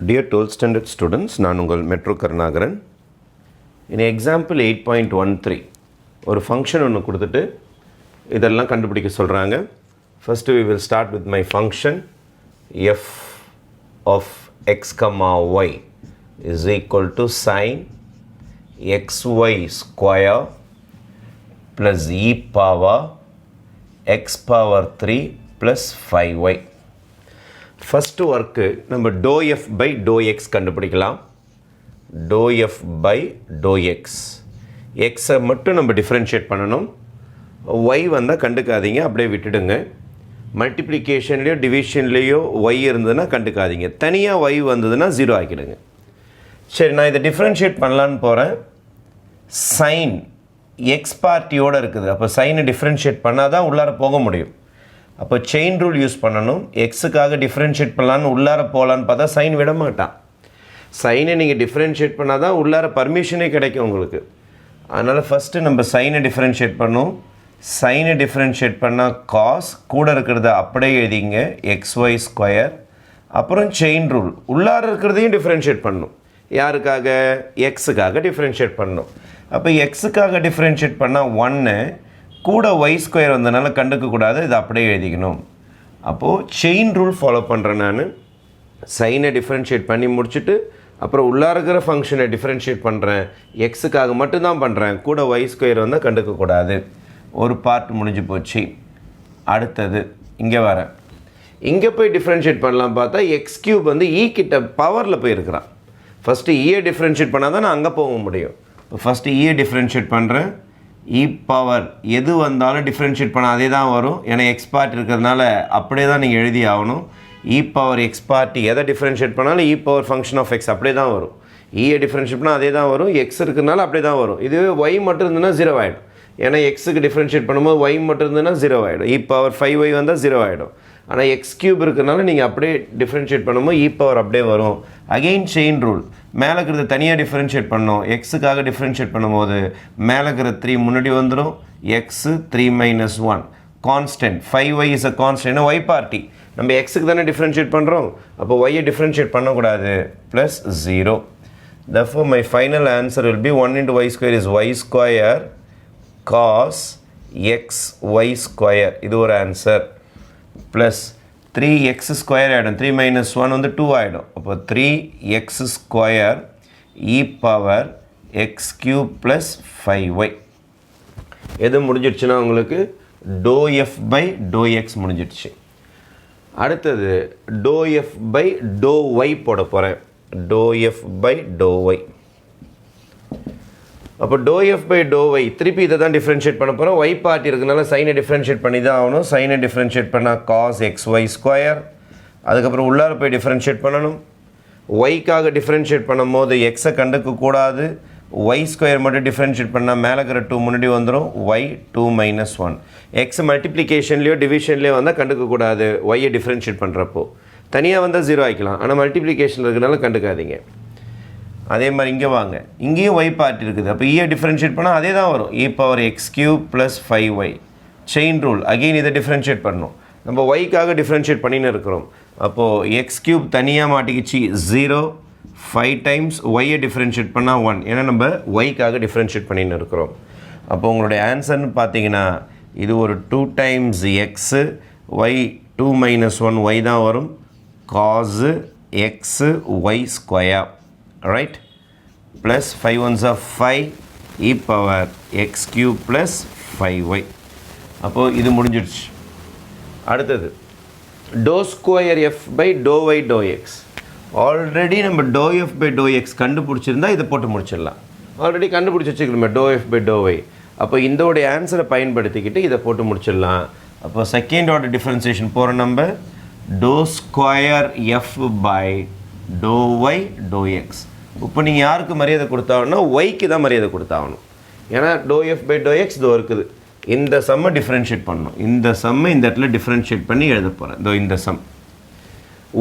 Dear 12th standard students, நான் உங்கள் metro Karunakaran. In example 8.13 ஒரு ஃபங்க்ஷன் ஒன்று கொடுத்துட்டு இதெல்லாம் கண்டுபிடிக்க சொல்கிறாங்க. First we will start with my function f of x comma y is equal to sin xy² plus e power x power 3 plus 5y. First work நம்ம ∂f by ∂x கண்டுபிடிக்கலாம். ∂f by ∂x எக்ஸை மட்டும் நம்ம differentiate பண்ணணும். y வந்தால் கண்டுக்காதீங்க, அப்படியே விட்டுடுங்க. மல்டிப்ளிகேஷன்லேயோ டிவிஷன்லேயோ y இருந்ததுன்னா கண்டுக்காதீங்க. தனியாக y வந்ததுன்னா 0 ஆக்கிடுங்க. சரி, நான் இதை டிஃப்ரென்ஷியேட் பண்ணலான்னு போகிறேன். சைன் எக்ஸ் பார்ட்டியோடு இருக்குது. அப்போ சைனை டிஃப்ரென்ஷியேட் பண்ணால் தான் உள்ளார போக முடியும். அப்போ செயின் ரூல் யூஸ் பண்ணணும். எக்ஸுக்காக டிஃப்ரென்ஷியேட் பண்ணலான்னு உள்ளார போகலான்னு பார்த்தா சைன் விட மாட்டான். சைனை நீங்கள் டிஃப்ரென்ஷியேட் பண்ணால் தான் உள்ளார பர்மிஷனே கிடைக்கும் உங்களுக்கு. அதனால் ஃபஸ்ட்டு நம்ம சைனை டிஃப்ரென்ஷியேட் பண்ணோம். சைனை டிஃப்ரென்ஷியேட் பண்ணால் காஸ் கூட இருக்கிறத அப்படியே எழுதிங்க xy². அப்புறம் செயின் ரூல் உள்ளார இருக்கிறதையும் டிஃப்ரென்ஷியேட் பண்ணணும். யாருக்காக? எக்ஸுக்காக டிஃப்ரென்ஷியேட் பண்ணணும். அப்போ எக்ஸுக்காக டிஃப்ரென்ஷியேட் பண்ணால் 1 கூட y² வந்ததுனால கண்டுக்கக்கூடாது, இது அப்படியே எழுதிக்கணும். அப்போது செயின் ரூல் ஃபாலோ பண்ணுறேன் நான். சைனை டிஃப்ரென்ஷியேட் பண்ணி முடிச்சுட்டு அப்புறம் உள்ளார இருக்கிற ஃபங்க்ஷனை டிஃப்ரென்ஷியேட் பண்ணுறேன். எக்ஸுக்காக மட்டும்தான் பண்ணுறேன், கூட y² வந்தால் கண்டுக்கக்கூடாது. ஒரு பார்ட் முடிஞ்சு போச்சு. அடுத்தது இங்கே வரேன். இங்கே போய் டிஃப்ரென்ஷியேட் பண்ணலாம் பார்த்தா x³ வந்து e கிட்ட பவரில் போயிருக்கிறான். ஃபஸ்ட்டு ஈயை டிஃப்ரென்ஷியேட் பண்ணால் தான் நான் அங்கே போக முடியும். இப்போ ஃபஸ்ட்டு ஈயை டிஃப்ரென்ஷியேட் பண்ணுறேன். இ பவர் எது வந்தாலும் டிஃப்ரென்ஷியேட் பண்ண அதே தான் வரும். ஏன்னா எக்ஸ் பார்ட் இருக்கிறதுனால அப்படியே தான் நீங்கள் எழுதி ஆகணும். இ பவர் எக்ஸ் பார்ட்டி எதை டிஃப்ரென்ஷியேட் பண்ணாலும் e power function of X அப்படியே தான் வரும். ஈயை டிஃப்ரென்ஷியேட் பண்ணால் அதே தான் வரும். எக்ஸ் இருக்கிறதுனால அப்படியே தான் வரும். இதுவே ஒய் மட்டும் இருந்ததுன்னா 0 ஆகிடும். ஏன்னா எக்ஸுக்கு டிஃப்ரென்ஷியேட் பண்ணும்போது ஒய் மட்டும் இருந்ததுன்னா 0 ஆகிடும். இ பவர் 5y வந்தால் 0 ஆகிடும். ஆனால் x³ இருக்கிறதுனால நீங்கள் அப்படியே டிஃப்ரென்ஷியேட் பண்ணும்போது இ பவர் அப்படியே வரும். அகெயின் செயின் ரூல் மேலே இருக்கிறத தனியாக டிஃப்ரென்ஷியேட் பண்ணோம். எக்ஸுக்காக டிஃப்ரென்ஷியேட் பண்ணும்போது மேலே இருக்கிற 3 முன்னாடி வந்துடும். X 3 - 1 constant. 5y is a constant. Y party நம்ம எக்ஸுக்கு தானே டிஃப்ரென்ஷியேட் பண்ணுறோம். அப்போ ஒய்யை டிஃப்ரென்ஷியேட் பண்ணக்கூடாது. Plus 0. therefore my final answer will be 1 into y² is y² cos xy². இது ஒரு ஆன்சர். ப்ளஸ் 3x² ஆகிடும். 3 - 1 வந்து 2 ஆகிடும். அப்போ 3x² e power x³ + 5y. எது முடிஞ்சிடுச்சுன்னா உங்களுக்கு ∂f by ∂x முடிஞ்சிடுச்சு. அடுத்தது ∂f by ∂y போட போகிறேன். ∂f by ∂y. அப்போ ∂f by ∂y திருப்பி இதை தான் டிஃப்ரென்ஷியேட் பண்ண போகிறோம். y பார்ட்டி இருக்கிறதுனால சைனை டிஃப்ரென்ஷியேட் பண்ணி தான் ஆகணும். சைனை டிஃப்ரென்ஷியேட் பண்ணால் காஸ் xy². அதுக்கப்புறம் உள்ளார போய் டிஃப்ரென்ஷியேட் பண்ணணும். ஒய்க்காக டிஃப்ரென்ஷியேட் பண்ணும் போது எக்ஸை கண்டுக்கக்கூடாது. y² மட்டும் டிஃப்ரென்ஷியேட் பண்ணால் மேலே இருக்கிற 2 முன்னாடி வந்துடும். y 2 - 1. எக்ஸ் மல்டிப்ளிகேஷன்லேயோ டிவிஷன்லேயோ வந்தால் கண்டுக்கக்கூடாது. ஒய்யை டிஃப்ரென்ஷியேட் பண்ணுறப்போ தனியாக வந்தால் 0 ஆகிக்கலாம். ஆனால் மல்டிப்ளிகேஷன் இருக்கிறதுனால கண்டுக்காதீங்க. அதே மாதிரி இங்கே வாங்க, இங்கேயும் ஒய் பார்ட்டி இருக்குது. அப்போ ஈயை டிஃப்ரென்ஷியேட் பண்ணால் அதே தான் வரும். E power x³ + 5y. Chain rule again இதை டிஃப்ரென்ஷியேட் பண்ணணும். நம்ம ஒய்க்காக டிஃப்ரென்ஷியேட் பண்ணின்னு இருக்கிறோம். அப்போது x³ தனியாக மாட்டிக்கிச்சு 0. 5 டைம்ஸ் ஒய்யை டிஃப்ரென்ஷியேட் பண்ணால் 1. ஏன்னா நம்ம ஒய்க்காக டிஃப்ரென்ஷியேட் பண்ணின்னு இருக்கிறோம். அப்போ உங்களுடைய ஆன்சர்னு பார்த்தீங்கன்னா இது ஒரு 2 டைம்ஸ் எக்ஸு ஒய் 2 - 1 ஒய் தான் வரும். காஸு x y². right, plus 5 ones are 5 e power x³ plus 5y. அப்போது இது முடிஞ்சிடுச்சு. அடுத்தது ∂2f by ∂y ∂x. Already நம்ம ∂f by ∂x கண்டுபிடிச்சிருந்தா இதை போட்டு முடிச்சிடலாம். ஆல்ரெடி கண்டுபிடிச்சி வச்சுக்கணுமே ∂f by ∂y. அப்போ இதோடைய ஆன்சரை பயன்படுத்திக்கிட்டு இதை போட்டு முடிச்சிடலாம். அப்போ செகண்ட் ஆர்டர் டிஃப்ரென்சியேஷன் போகிற நம்ம ∂2f by ∂y ∂x. இப்போ நீங்கள் யாருக்கு மரியாதை கொடுத்தாங்கன்னா ஒய்க்கு தான் மரியாதை கொடுத்தாகணும். ஏன்னா ∂f by ∂x இதோ இருக்குது. இந்த சம்மை டிஃப்ரென்ஷியேட் பண்ணணும். இந்த சம்மை இந்த இடத்துல டிஃப்ரென்ஷியேட் பண்ணி எழுத போகிறேன். இதோ இந்த சம்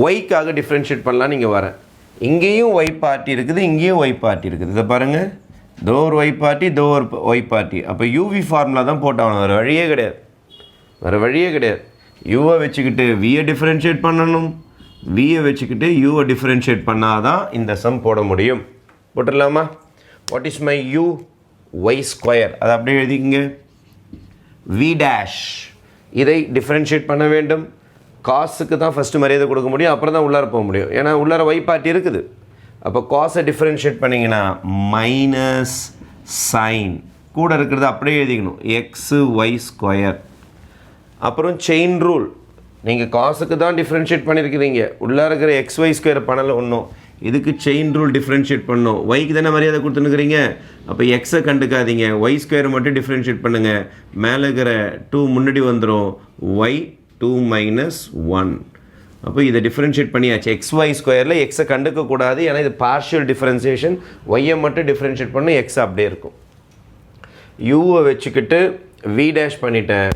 ஒய்க்காக டிஃப்ரென்ஷியேட் பண்ணலாம். நீங்கள் வரேன், இங்கேயும் ஒய் பார்ட்டி இருக்குது, இங்கேயும் ஒய் பார்ட்டி இருக்குது. இதை பாருங்கள், தோ ஒரு ஒய் பார்ட்டி, தோ ஒரு ஒய் பார்ட்டி. அப்போ யூவி ஃபார்முலா தான் போட்டாகணும். வேறு வழியே கிடையாது. யூவை வச்சுக்கிட்டு வியை டிஃப்ரென்ஷியேட் பண்ணணும். vயை வச்சுக்கிட்டு uவை டிஃபரன்ஷியேட் பண்ணாதான் இந்த சம் போட முடியும். போட்டுடலாமா? What is my u? y². அதை அப்படியே எழுதிக்கங்க. v dash இதை டிஃபரன்ஷியேட் பண்ண வேண்டும். காஸுக்கு தான் ஃபஸ்ட்டு மரியாதை கொடுக்க முடியும், அப்புறம் தான் உள்ளார போக முடியும். ஏன்னா உள்ளார y பார்ட்டி இருக்குது. அப்போ காஸை டிஃபரன்ஷியேட் பண்ணிங்கன்னா மைனஸ் சைன் கூட இருக்கிறது அப்படியே எழுதிக்கணும் xy². அப்புறம் செயின் ரூல், நீங்கள் காஸுக்கு தான் டிஃப்ரென்ஷியேட் பண்ணியிருக்கிறீங்க, உள்ளே இருக்கிற xy² பண்ணலை ஒன்றும். இதுக்கு செயின் ரூல் டிஃப்ரென்ஷியேட் பண்ணணும். ஒய்க்கு தானே மரியாதை கொடுத்துன்னுக்கிறீங்க, அப்போ எக்ஸை கண்டுக்காதீங்க, y² மட்டும் டிஃப்ரென்ஷியேட் பண்ணுங்கள். மேலே இருக்கிற 2 முன்னாடி வந்துடும், y2 - 1. அப்போ இதை டிஃப்ரென்ஷியேட் பண்ணியாச்சு. xy²ல எக்ஸை கண்டுக்கக்கூடாது, ஏன்னா இது பார்ஷியல் டிஃப்ரென்சியேஷன். ஒய்யை மட்டும் டிஃப்ரென்ஷியேட் பண்ணணும், எக்ஸ் அப்படியே இருக்கும். யூவை வச்சுக்கிட்டு v டேஷ் பண்ணிட்டேன்.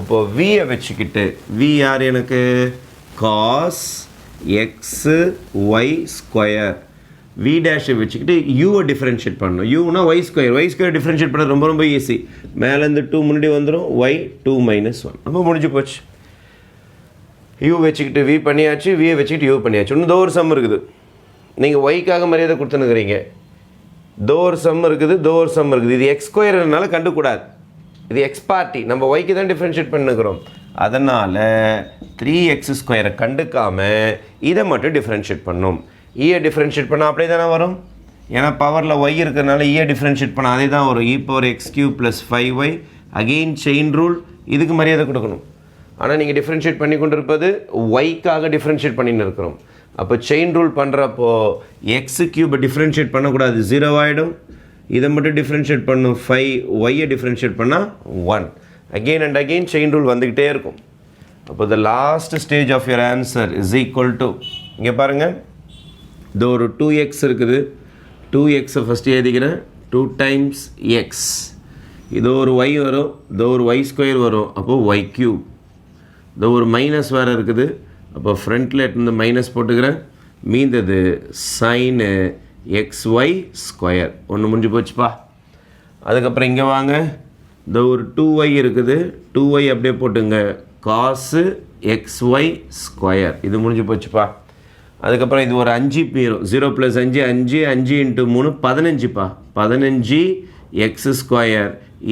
இப்போது வியை வச்சுக்கிட்டு, v யார் எனக்கு? Cos xy². v டேஷை வச்சுக்கிட்டு யூவை டிஃப்ரென்ஷியேட் பண்ணணும். யூனா y² டிஃப்ரென்ஷியேட் பண்ண ரொம்ப ரொம்ப ஈஸி. மேலேருந்து 2 முன்னாடி வந்துடும், y2 - 1. அப்போ முடிஞ்சு போச்சு. யூ வச்சுக்கிட்டு v பண்ணியாச்சு, வியை வச்சுக்கிட்டு யூ பண்ணியாச்சு. இன்னும் ஒரு சம் இருக்குது. நீங்கள் ஒய்க்காக மரியாதை கொடுத்துன்னுக்கிறீங்க, ஒரு சம் இருக்குது. இது x²னால கண்டுக்கூடாது, இது எக்ஸ் பார்ட்டி. நம்ம ஒய்க்கு தான் டிஃப்ரென்ஷியேட் பண்ணிக்கிறோம். அதனால் 3x² கண்டுக்காமல் இதை மட்டும் டிஃப்ரென்ஷியேட் பண்ணணும். ஈயை டிஃப்ரென்ஷியேட் பண்ணால் அப்படியே தானே வரும், ஏன்னா பவரில் ஒய் இருக்கிறதுனால ஈயை டிஃப்ரென்ஷியேட் பண்ணால் அதே தான் வரும். e⁻x³ + 5y. Again chain rule, இதுக்கு மரியாதை கொடுக்கணும். ஆனால் நீங்கள் டிஃப்ரென்ஷியேட் பண்ணி கொண்டு இருப்பது ஒய்க்காக டிஃப்ரென்ஷியேட் பண்ணின்னு இருக்கிறோம். அப்போ செயின் ரூல் பண்ணுறப்போ x³ டிஃப்ரென்ஷியேட் பண்ணக்கூடாது, 0 ஆகிடும். இதை மட்டும் டிஃப்ரென்ஷியேட் பண்ணும், 5. ஒய்யை டிஃப்ரென்ஷியேட் பண்ணால் 1. Again and again chain rule வந்துக்கிட்டே இருக்கும். அப்போ the last stage of your answer is equal to, இங்கே பாருங்கள், இது ஒரு 2x இருக்குது. 2xை ஃபஸ்ட்டு எழுதிக்கிறேன், 2 டைம்ஸ் x. இது ஒரு y வரும், இது ஒரு y² வரும், அப்போது y³. இது ஒரு மைனஸ் வேறு இருக்குது, அப்போ ஃப்ரண்ட்டில் எடுத்து மைனஸ் போட்டுக்கிறேன். மீந்தது சைனு xy². ஒன்று முடிஞ்சு போச்சுப்பா. அதுக்கப்புறம் இங்கே வாங்க, இந்த ஒரு 2y இருக்குது, 2y அப்படியே போட்டுங்க, காசு xy². இது முடிஞ்சு போச்சுப்பா. அதுக்கப்புறம் இது ஒரு 5 மீறும், 0 + 5 5, 5 × 3 15பா. 15 x²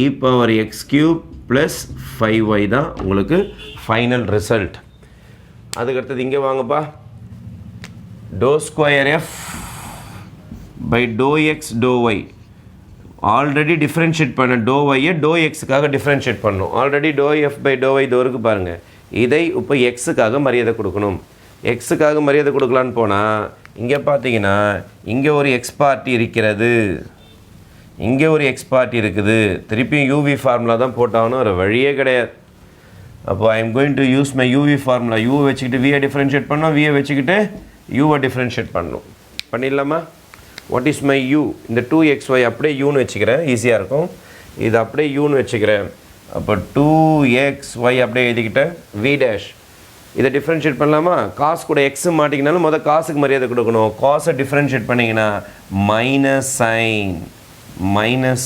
e⁻x³ + 5y தான் உங்களுக்கு ஃபைனல் ரிசல்ட். அதுக்கடுத்தது இங்கே வாங்கப்பா, ∂2f / ∂x ∂y. Already differentiate பண்ண ∂yயை ∂xக்காக டிஃப்ரென்ஷியேட் பண்ணணும். ஆல்ரெடி ∂f / ∂y தோருக்கு பாருங்கள். இதை இப்போ எக்ஸுக்காக மரியாதை கொடுக்கணும். எக்ஸுக்காக மரியாதை கொடுக்கலான்னு போனால் இங்கே பார்த்தீங்கன்னா இங்கே ஒரு எக்ஸ் பார்ட்டி இருக்கிறது, இங்கே ஒரு எக்ஸ் பார்ட்டி இருக்குது. திருப்பியும் யூவி ஃபார்முலா தான் போட்டாலும் ஒரு வழியே கிடையாது. அப்போ I am going to use my UV formula. யூவை வச்சுக்கிட்டு வியை டிஃப்ரென்ஷியேட் பண்ணோம், வியை வச்சுக்கிட்டு யூவை டிஃப்ரென்ஷியேட் பண்ணணும். பண்ணிடலாமா? What is my you? இந்த 2xy அப்படியே யூன்னு வச்சுக்கிறேன், ஈஸியாக இருக்கும். இது அப்படியே யூன்னு வச்சுக்கிறேன். அப்போ 2xy அப்படியே எழுதிக்கிட்டேன். v டேஷ் இதை டிஃப்ரென்ஷியேட் பண்ணலாமா? காசு கூட எக்ஸு மாட்டிக்கினாலும் முதல் காசுக்கு மரியாதை கொடுக்கணும். காசை டிஃப்ரென்ஷியேட் பண்ணிங்கன்னா மைனஸ்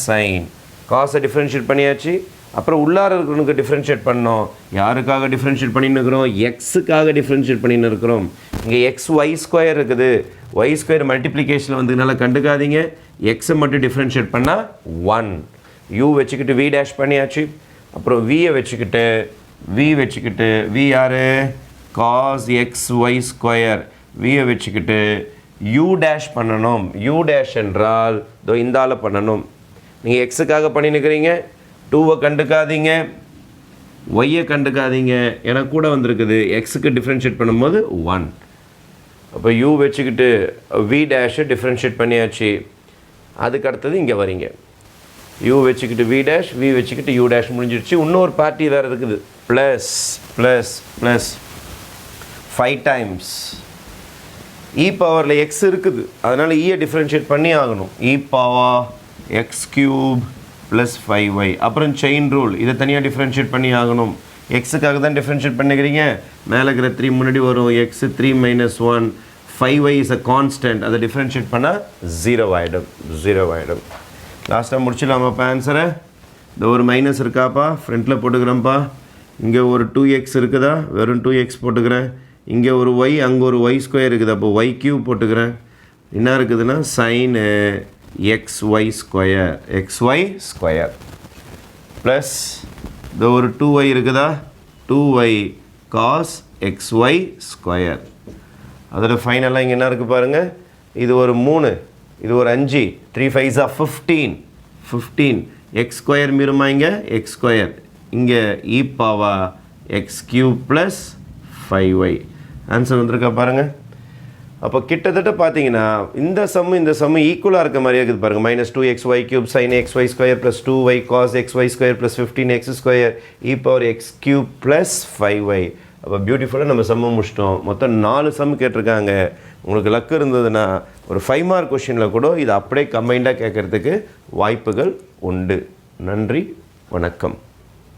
சைன். காசை டிஃப்ரென்ஷியேட் பண்ணியாச்சு. அப்புறம் உள்ளார இருக்கிறவனுக்கு டிஃப்ரென்ஷியேட் பண்ணோம். யாருக்காக டிஃப்ரென்ஷியேட் பண்ணின்னு இருக்கிறோம்? எக்ஸுக்காக டிஃப்ரென்ஷியேட் பண்ணின்னு இருக்கிறோம். இங்கே xy² இருக்குது, y² மல்டிப்ளிகேஷனில் வந்ததுனால கண்டுக்காதீங்க. எக்ஸை மட்டும் டிஃப்ரென்ஷியேட் பண்ணால் 1. யூ வச்சுக்கிட்டு v டேஷ் பண்ணியாச்சு. அப்புறம் வியை வச்சுக்கிட்டு v யார்? Cos xy². வியை வச்சுக்கிட்டு u டேஷ் பண்ணணும். u டேஷ் என்றால் இதோ இந்தால பண்ணணும். நீங்கள் எக்ஸுக்காக பண்ணின்னுக்கிறீங்க, 2வை கண்டுக்காதீங்க, ஒய்யை கண்டுக்காதீங்க, ஏன்னா கூட வந்திருக்குது. எக்ஸுக்கு டிஃப்ரென்ஷியேட் பண்ணும்போது 1. அப்போ யூ வச்சுக்கிட்டு v டேஷை டிஃப்ரென்ஷியேட் பண்ணியாச்சு. அதுக்கு அடுத்தது இங்கே வரீங்க, யூ வச்சுக்கிட்டு v டேஷ், v வச்சுக்கிட்டு u டேஷ் முடிஞ்சிடுச்சு. இன்னொரு பார்ட்டி வேறு இருக்குது, ப்ளஸ் 5 டைம்ஸ் e⁻ x இருக்குது, அதனால் ஈயை டிஃப்ரென்ஷியேட் பண்ணி ஆகணும். e⁻x³ + 5y. அப்புறம் செயின் ரூல், இதை தனியாக டிஃப்ரென்ஷியேட் பண்ணி ஆகணும். எக்ஸுக்காக தான் டிஃப்ரென்ஷியேட் பண்ணிக்கிறீங்க, மேலே இருக்கிற 3 முன்னாடி வரும், x3 - 1. 5y is a constant, அதை டிஃப்ரென்ஷியேட் பண்ணால் 0 ஆகிடும். லாஸ்ட்டாக முடிச்சிடலாமாப்பா ஆன்சரை? இந்த ஒரு மைனஸ் இருக்காப்பா, ஃப்ரண்ட்டில் போட்டுக்கிறேன்ப்பா. இங்கே ஒரு 2x இருக்குதா, வெறும் 2x போட்டுக்கிறேன். இங்கே ஒரு y அங்கே ஒரு y² இருக்குது. அப்போ y³ போட்டுக்கிறேன். என்ன இருக்குதுன்னா sin xy² ப்ளஸ் இது ஒரு 2y இருக்குதா, 2y cos xy². அதோட ஃபைனலாக இங்கே என்ன இருக்குது பாருங்கள், இது ஒரு 3, இது ஒரு 5, 3 5s are 15 x² மீறுமா இங்கே x², இங்கே e power x³+5y. ஆன்சர் வந்திருக்கா பாருங்கள். அப்போ கிட்டத்தட்ட பார்த்தீங்கன்னா இந்த சம்மு ஈக்குவலாக இருக்க மாதிரியே இருக்குது பாருங்கள். -2xy³ sin xy² + 2y cos xy² + 15x² e power x³+5y. அப்போ பியூட்டிஃபுல்லாக நம்ம சம்மு முடிச்சிட்டோம். மொத்தம் 4 சம் கேட்டிருக்காங்க. உங்களுக்கு லக்கு இருந்ததுன்னா ஒரு 5 மார்க் கொஷினில் கூட இதை அப்படியே கம்பைண்டாக கேட்குறதுக்கு வாய்ப்புகள் உண்டு. நன்றி, வணக்கம்.